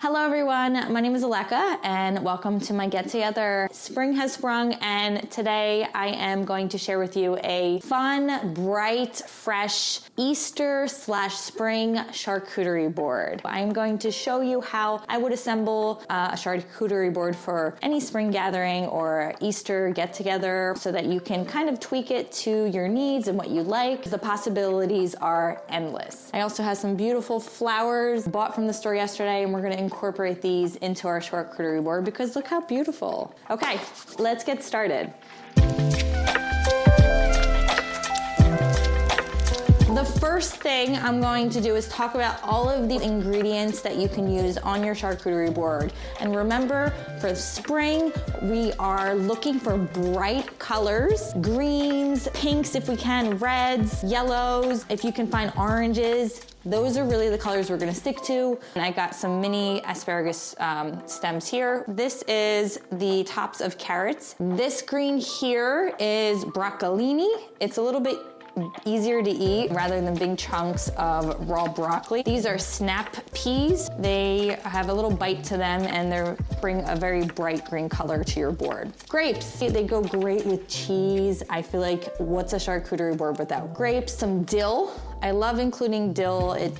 Hello everyone, my name is Aleka and welcome to my get together. Spring has sprung and today I am going to share with you a fun, bright, fresh Easter/spring charcuterie board. I'm going to show you how I would assemble a charcuterie board for any spring gathering or Easter get together so that you can kind of tweak it to your needs and what you like. The possibilities are endless. I also have some beautiful flowers bought from the store yesterday and we're going to incorporate these into our charcuterie board because look how beautiful. Okay, let's get started. The first thing I'm going to do is talk about all of the ingredients that you can use on your charcuterie board. And remember, for spring, we are looking for bright colors, greens, pinks if we can, reds, yellows, if you can find oranges. Those are really the colors we're gonna stick to. And I got some mini asparagus stems here. This is the tops of carrots. This green here is broccolini. It's a little bit easier to eat rather than big chunks of raw broccoli. These are snap peas. They have a little bite to them and they bring a very bright green color to your board. Grapes, they go great with cheese. I feel like what's a charcuterie board without grapes? Some dill. I love including dill. It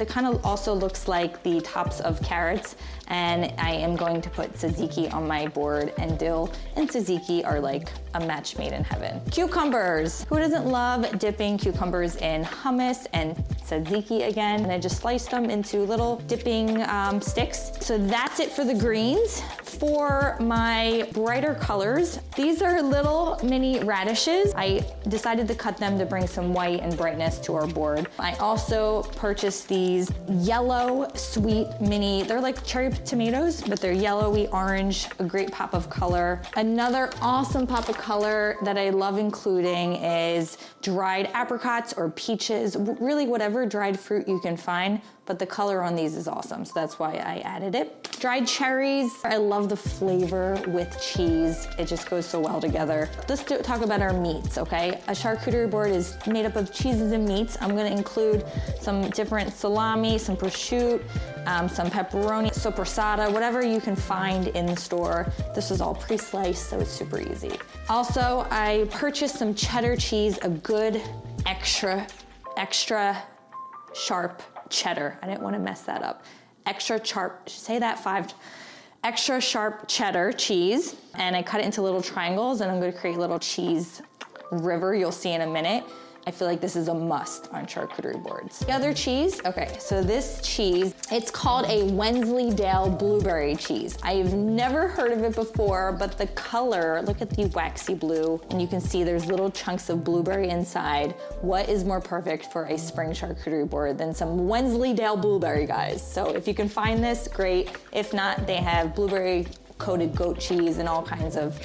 kind of also looks like the tops of carrots, and I am going to put tzatziki on my board, and dill and tzatziki are like a match made in heaven. Cucumbers. Who doesn't love dipping cucumbers in hummus and tzatziki again? And I just sliced them into little dipping sticks. So that's it for the greens. For my brighter colors, these are little mini radishes. I decided to cut them to bring some white and brightness to our board. I also purchased these yellow sweet mini, they're like cherry tomatoes, but they're yellowy orange, a great pop of color. Another awesome pop of color that I love including is dried apricots or peaches, really whatever dried fruit you can find, but the color on these is awesome, so that's why I added it. Dried cherries, I love the flavor with cheese. It just goes so well together. Let's talk about our meats, okay? A charcuterie board is made up of cheeses and meats. I'm gonna include some different salami, some prosciutto, some pepperoni, soppressata, whatever you can find in the store. This is all pre-sliced, so it's super easy. Also, I purchased some cheddar cheese, a good extra sharp cheddar. I didn't want to mess that up. Extra sharp cheddar cheese. And I cut it into little triangles and I'm going to create a little cheese river you'll see in a minute. I feel like this is a must on charcuterie boards. The other cheese, okay, so this cheese, it's called a Wesleydale blueberry cheese. I've never heard of it before, but the color, look at the waxy blue, and you can see there's little chunks of blueberry inside. What is more perfect for a spring charcuterie board than some Wesleydale blueberry, guys? So if you can find this, great. If not, they have blueberry coated goat cheese and all kinds of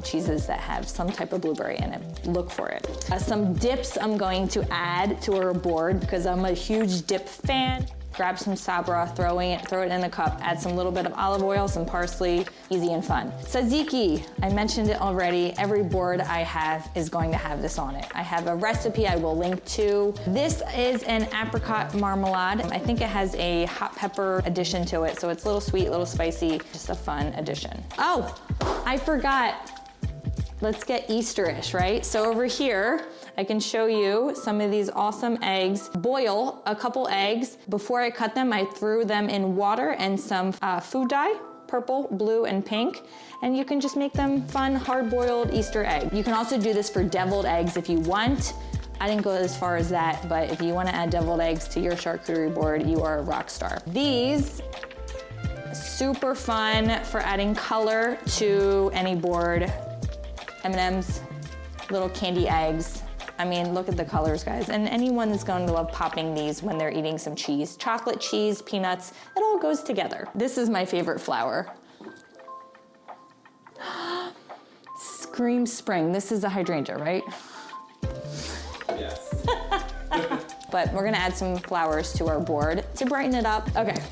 cheeses that have some type of blueberry in it. Look for it. Some dips I'm going to add to our board because I'm a huge dip fan. Grab some sabra, throw it in a cup, add some little bit of olive oil, some parsley, easy and fun. Tzatziki, I mentioned it already. Every board I have is going to have this on it. I have a recipe I will link to. This is an apricot marmalade. I think it has a hot pepper addition to it, so it's a little sweet, a little spicy, just a fun addition. Oh, I forgot. Let's get Easterish, right? So over here, I can show you some of these awesome eggs. Boil a couple eggs. Before I cut them, I threw them in water and some food dye, purple, blue, and pink. And you can just make them fun, hard-boiled Easter egg. You can also do this for deviled eggs if you want. I didn't go as far as that, but if you wanna add deviled eggs to your charcuterie board, you are a rock star. These, super fun for adding color to any board. M&Ms, little candy eggs. I mean, look at the colors, guys. And anyone is going to love popping these when they're eating some cheese. Chocolate, cheese, peanuts, it all goes together. This is my favorite flower. Scream spring. This is a hydrangea, right? Yes. But we're gonna add some flowers to our board to brighten it up. Okay,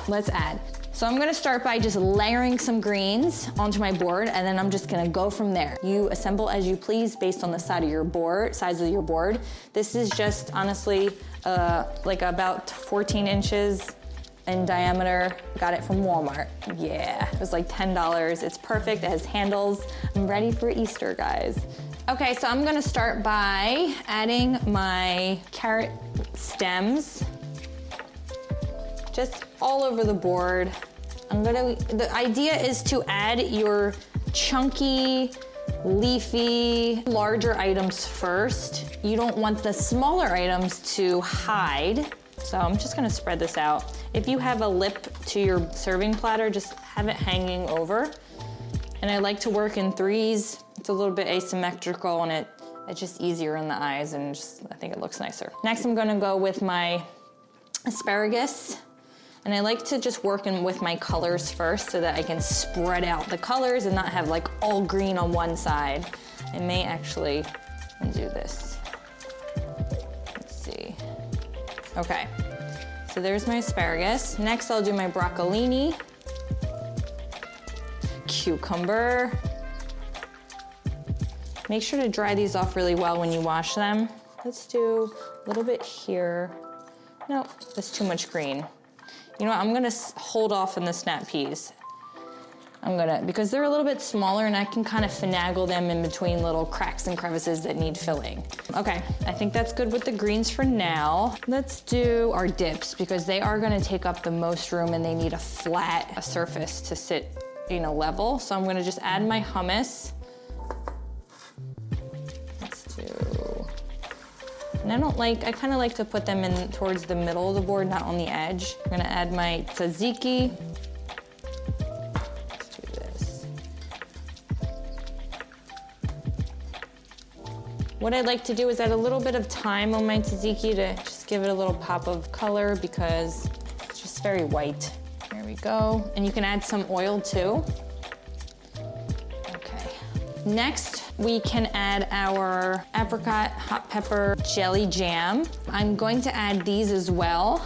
let's add. So I'm gonna start by just layering some greens onto my board, and then I'm just gonna go from there. You assemble as you please based on the size of your board. This is just honestly like about 14 inches in diameter. Got it from Walmart. Yeah, it was like $10. It's perfect, it has handles. I'm ready for Easter, guys. Okay, so I'm gonna start by adding my carrot stems just all over the board. The idea is to add your chunky, leafy, larger items first. You don't want the smaller items to hide. So I'm just gonna spread this out. If you have a lip to your serving platter, just have it hanging over. And I like to work in threes. It's a little bit asymmetrical and it's just easier in the eyes and just, I think it looks nicer. Next, I'm gonna go with my asparagus. And I like to just work in with my colors first so that I can spread out the colors and not have like all green on one side. I may actually do this. Let's see. Okay, so there's my asparagus. Next, I'll do my broccolini, cucumber. Make sure to dry these off really well when you wash them. Let's do a little bit here. No, that's too much green. You know what, I'm gonna hold off on the snap peas. Because they're a little bit smaller and I can kind of finagle them in between little cracks and crevices that need filling. Okay, I think that's good with the greens for now. Let's do our dips because they are gonna take up the most room and they need a flat surface to sit, level. So I'm gonna just add my hummus. And I kind of like to put them in towards the middle of the board, not on the edge. I'm gonna add my tzatziki. Let's do this. What I'd like to do is add a little bit of thyme on my tzatziki to just give it a little pop of color because it's just very white. There we go. And you can add some oil too. Okay. Next, we can add our apricot hot pepper jelly jam. I'm going to add these as well.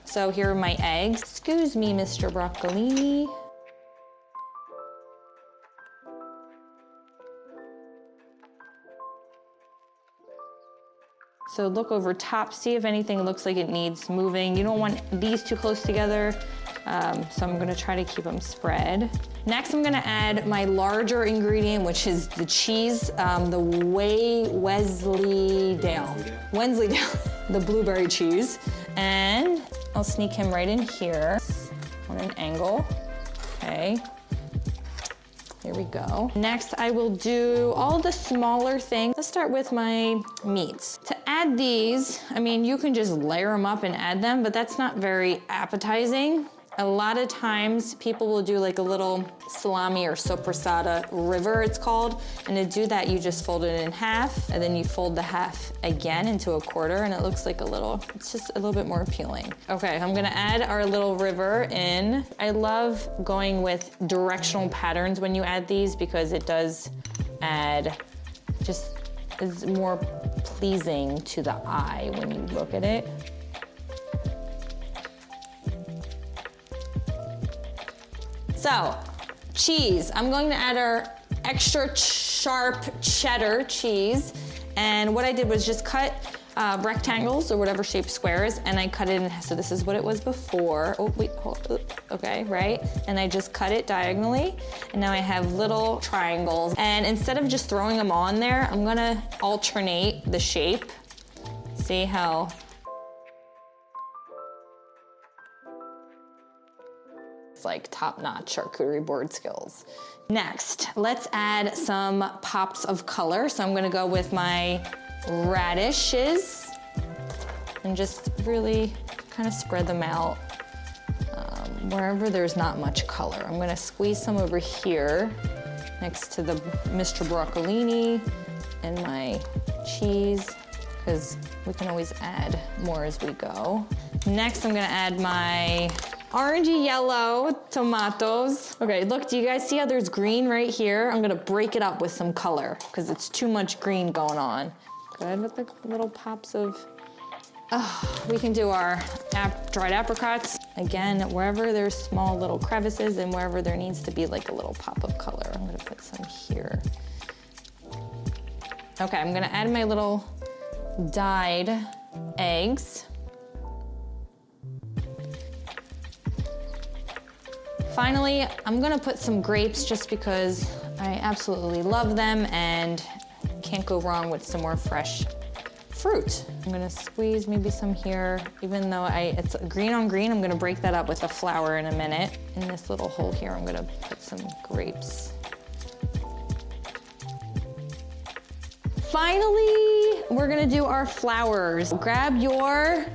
So here are my eggs. Excuse me, Mr. Brocolini. So look over top, see if anything looks like it needs moving. You don't want these too close together. So I'm gonna try to keep them spread. Next, I'm gonna add my larger ingredient, which is the cheese, the Wesleydale, the blueberry cheese. And I'll sneak him right in here on an angle, okay. Here we go. Next, I will do all the smaller things. Let's start with my meats. To add these, you can just layer them up and add them, but that's not very appetizing. A lot of times people will do like a little salami or soppressata river, it's called. And to do that, you just fold it in half and then you fold the half again into a quarter and it looks like it's just a little bit more appealing. Okay, I'm gonna add our little river in. I love going with directional patterns when you add these because it does add, is more pleasing to the eye when you look at it. So, cheese. I'm going to add our extra sharp cheddar cheese. And what I did was just cut rectangles or whatever shape squares, and I cut it in, so this is what it was before. Oh, wait, okay, right? And I just cut it diagonally, and now I have little triangles. And instead of just throwing them on there, I'm gonna alternate the shape. See how like top-notch charcuterie board skills. Next, let's add some pops of color. So I'm gonna go with my radishes and just really kind of spread them out wherever there's not much color. I'm gonna squeeze some over here next to the Mr. Brocolini and my cheese, because we can always add more as we go. Next, I'm gonna add my orangey yellow tomatoes. Okay, look, do you guys see how there's green right here? I'm gonna break it up with some color because it's too much green going on. Good with the little pops of, we can do our dried apricots. Again, wherever there's small little crevices and wherever there needs to be like a little pop of color. I'm gonna put some here. Okay, I'm gonna add my little dyed eggs. Finally, I'm gonna put some grapes just because I absolutely love them and can't go wrong with some more fresh fruit. I'm gonna squeeze maybe some here, even though it's green on green. I'm gonna break that up with the flour in a minute. In this little hole here, I'm gonna put some grapes. Finally, we're gonna do our flowers. Grab your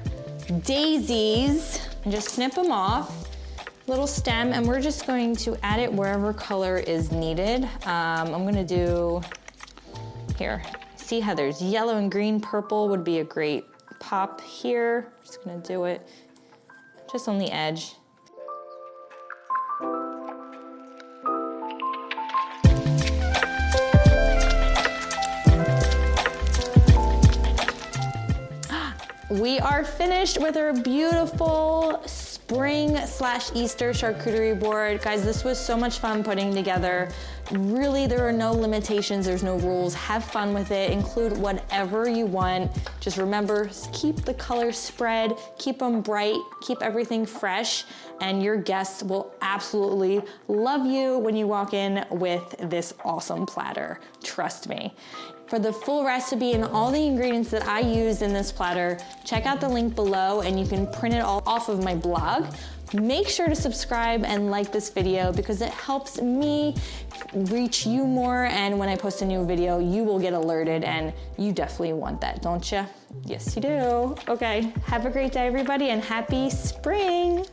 daisies and just snip them off. Little stem, and we're just going to add it wherever color is needed. I'm gonna do, here, see how there's yellow and green, purple would be a great pop here. Just gonna do it just on the edge. We are finished with our beautiful spring/Easter charcuterie board. Guys, this was so much fun putting together. Really, there are no limitations, there's no rules. Have fun with it, include whatever you want. Just remember, keep the colors spread, keep them bright, keep everything fresh, and your guests will absolutely love you when you walk in with this awesome platter. Trust me. For the full recipe and all the ingredients that I used in this platter, check out the link below and you can print it all off of my blog. Make sure to subscribe and like this video because it helps me reach you more, and when I post a new video, you will get alerted, and you definitely want that, don't you? Yes, you do. Okay, have a great day, everybody, and happy spring.